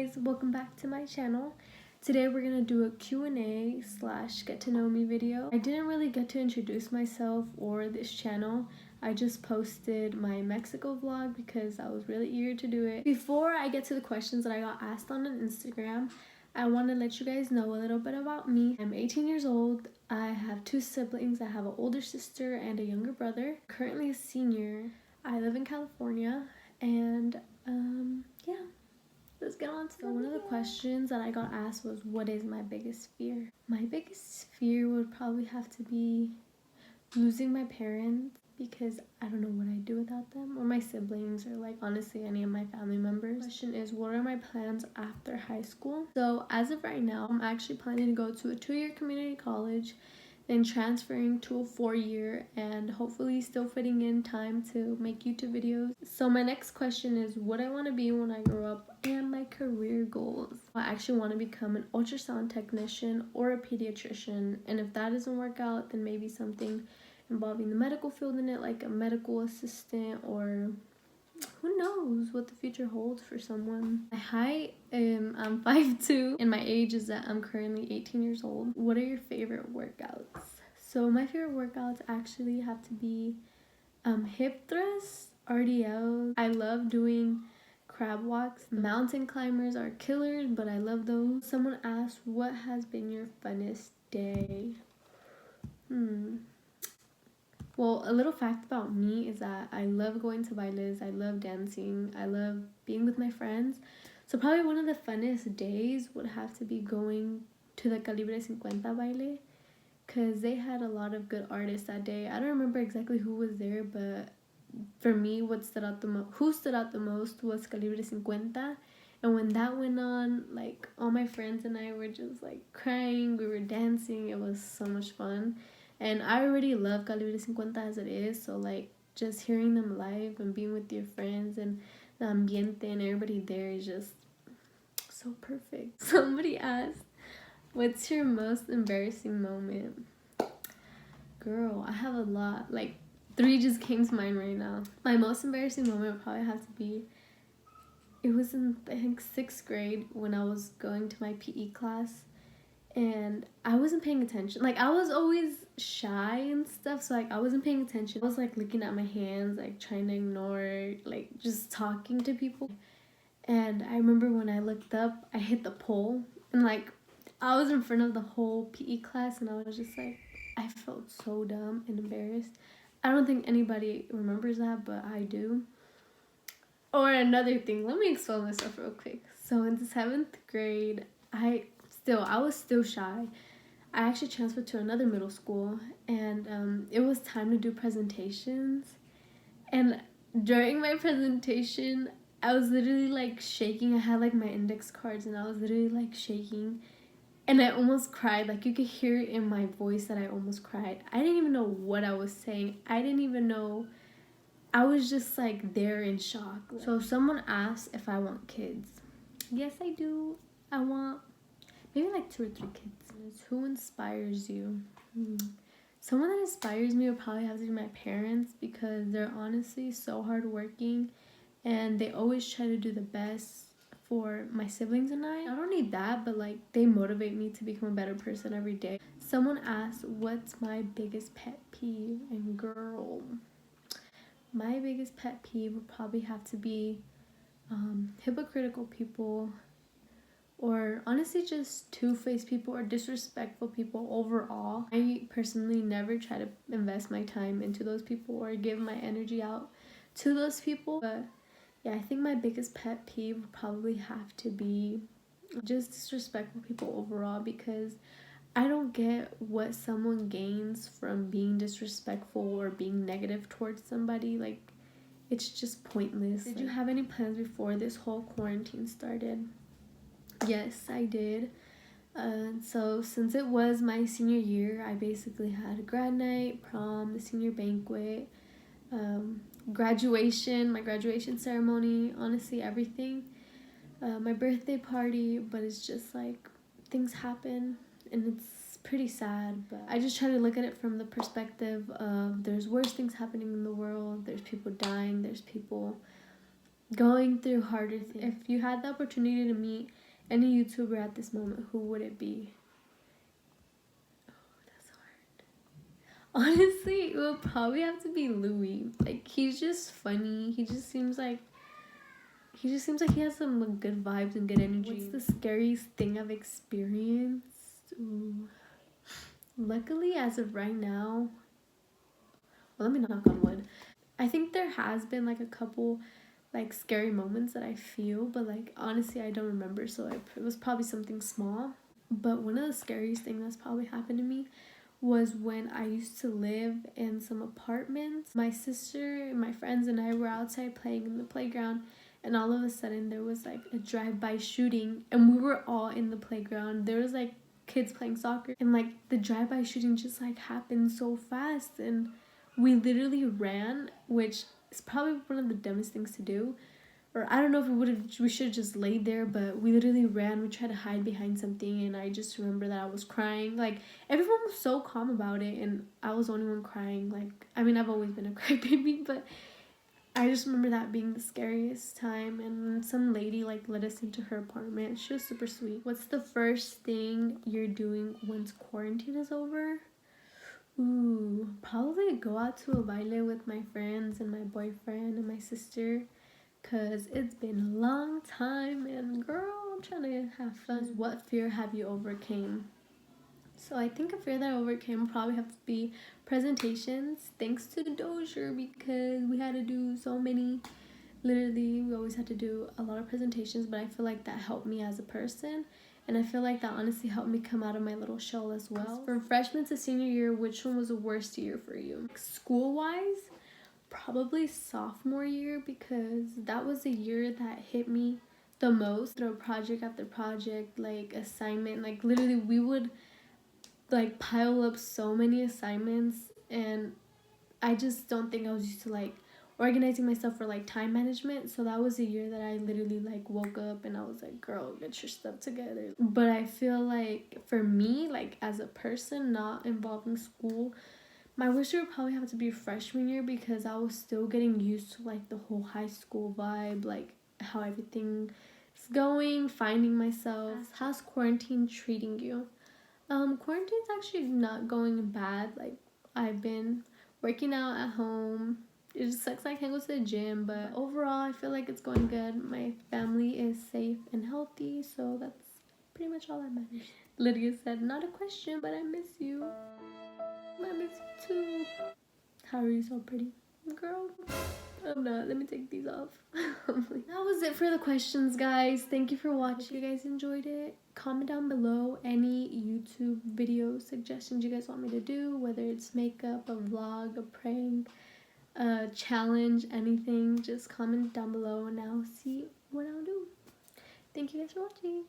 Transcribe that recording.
guys, welcome back to my channel. Today we're gonna do a Q&A / get to know me video. I didn't really get to introduce myself or this channel. I just posted my Mexico vlog because I was really eager to do it. Before I get to the questions that I got asked on Instagram, I want to let you guys know a little bit about me. I'm 18 years old. I have 2 siblings. I have an older sister and a younger brother. Currently a senior. I live in California, and yeah, let's get on to it. One of the questions that I got asked was, what is my biggest fear? My biggest fear would probably have to be losing my parents, because I don't know what I'd do without them, or my siblings, or like honestly any of my family members. The question is, what are my plans after high school? So as of right now, I'm actually planning to go to a 2-year community college, then transferring to a 4-year, and hopefully still fitting in time to make YouTube videos. So my next question is what I want to be when I grow up and my career goals. I actually want to become an ultrasound technician or a pediatrician, and if that doesn't work out, then maybe something involving the medical field in it, like a medical assistant, or who knows what the future holds for someone. My height, I'm 5'2", and my age is that I'm currently 18 years old. What are your favorite workouts? So my favorite workouts actually have to be hip thrusts, RDLs. I love doing crab walks. Mountain climbers are killers, but I love those. Someone asked, what has been your funnest day? Well, a little fact about me is that I love going to bailes, I love dancing, I love being with my friends. So probably one of the funnest days would have to be going to the Calibre 50 baile, because they had a lot of good artists that day. I don't remember exactly who was there, but for me, who stood out the most was Calibre 50. And when that went on, like, all my friends and I were just like crying, we were dancing, it was so much fun. And I already love Calibre 50 as it is, so like just hearing them live and being with your friends and the ambiente and everybody there is just so perfect. Somebody asked, what's your most embarrassing moment? Girl, I have a lot. Like 3 just came to mind right now. My most embarrassing moment would probably have to be, it was in, I think, 6th grade when I was going to my PE class. And I wasn't paying attention. Like, I was always shy and stuff, so like I wasn't paying attention. I was like looking at my hands, like trying to ignore, like just talking to people. And I remember when I looked up, I hit the pole, and like I was in front of the whole PE class, and I was just like, I felt so dumb and embarrassed. I don't think anybody remembers that, but I do. Or another thing, let me explain myself real quick. So in the 7th grade, I was still shy. I actually transferred to another middle school, and it was time to do presentations. And during my presentation, I was literally like shaking. I had like my index cards, and I was literally like shaking, and I almost cried. Like, you could hear it in my voice that I almost cried. I didn't even know what I was saying. I didn't even know. I was just like there in shock. So someone asked if I want kids. Yes, I do. I want maybe like 2 or 3 kids. Who inspires you? Someone that inspires me would probably have to be my parents, because they're honestly so hardworking, and they always try to do the best for my siblings and I. Not only that, but like they motivate me to become a better person every day. Someone asked, what's my biggest pet peeve? And girl, my biggest pet peeve would probably have to be hypocritical people, or honestly just two-faced people or disrespectful people overall. I personally never try to invest my time into those people or give my energy out to those people. But yeah, I think my biggest pet peeve would probably have to be just disrespectful people overall, because I don't get what someone gains from being disrespectful or being negative towards somebody. Like, it's just pointless. Did you have any plans before this whole quarantine started? Yes, I did. So since it was my senior year, I basically had a grad night, prom, the senior banquet, graduation, my graduation ceremony, honestly everything. My birthday party, but it's just like things happen and it's pretty sad. But I just try to look at it from the perspective of there's worse things happening in the world, there's people dying, there's people going through harder things. If you had the opportunity to meet Any YouTuber at this moment, who would it be? Oh, that's hard. Honestly, it would probably have to be Louis. Like, he's just funny. He just seems like he has some like, good vibes and good energy. What's the scariest thing I've experienced? Ooh. Luckily, as of right now, well, let me knock on wood. I think there has been like a couple like scary moments that I feel, but like honestly, I don't remember. So it was probably something small. But one of the scariest things that's probably happened to me was when I used to live in some apartments. My sister, my friends, and I were outside playing in the playground, and all of a sudden there was like a drive-by shooting, and we were all in the playground. There was like kids playing soccer, and like the drive-by shooting just like happened so fast, and we literally ran, which is probably one of the dumbest things to do. Or I don't know if we should have just laid there, but we literally ran. We tried to hide behind something, and I just remember that I was crying. Like, everyone was so calm about it, and I was the only one crying. Like, I mean, I've always been a crybaby, but I just remember that being the scariest time. And some lady, like, let us into her apartment. She was super sweet. What's the first thing you're doing once quarantine is over? Ooh, probably go out to a baile with my friends and my boyfriend and my sister. Cause it's been a long time, and girl, I'm trying to have fun. What fear have you overcame? So I think a fear that I overcame would probably have to be presentations. Thanks to the Dozier, because we had to do so many. Literally, we always had to do a lot of presentations, but I feel like that helped me as a person. And I feel like that honestly helped me come out of my little shell as well. From freshman to senior year, which one was the worst year for you? School-wise, probably sophomore year, because that was the year that hit me the most. Through project after project, like assignment, like literally we would like pile up so many assignments, and I just don't think I was used to like organizing myself for like time management. So that was the year that I literally like woke up and I was like, girl, get your stuff together. But I feel like for me, like as a person not involving school, my worst year would probably have to be freshman year, because I was still getting used to like the whole high school vibe, like how everything is going, finding myself. How's quarantine treating you? Quarantine's actually not going bad. Like, I've been working out at home. It just sucks I can't go to the gym, but overall I feel like it's going good. My family is safe and healthy, so that's pretty much all that matters. Lydia said, not a question, but I miss you. I miss you too. How are you so pretty? Girl, I'm not. Let me take these off. That was it for the questions, guys. Thank you for watching. If you guys enjoyed it, comment down below any YouTube video suggestions you guys want me to do, whether it's makeup, a vlog, a prank, a challenge, anything. Just comment down below and I'll see what I'll do. Thank you guys for watching.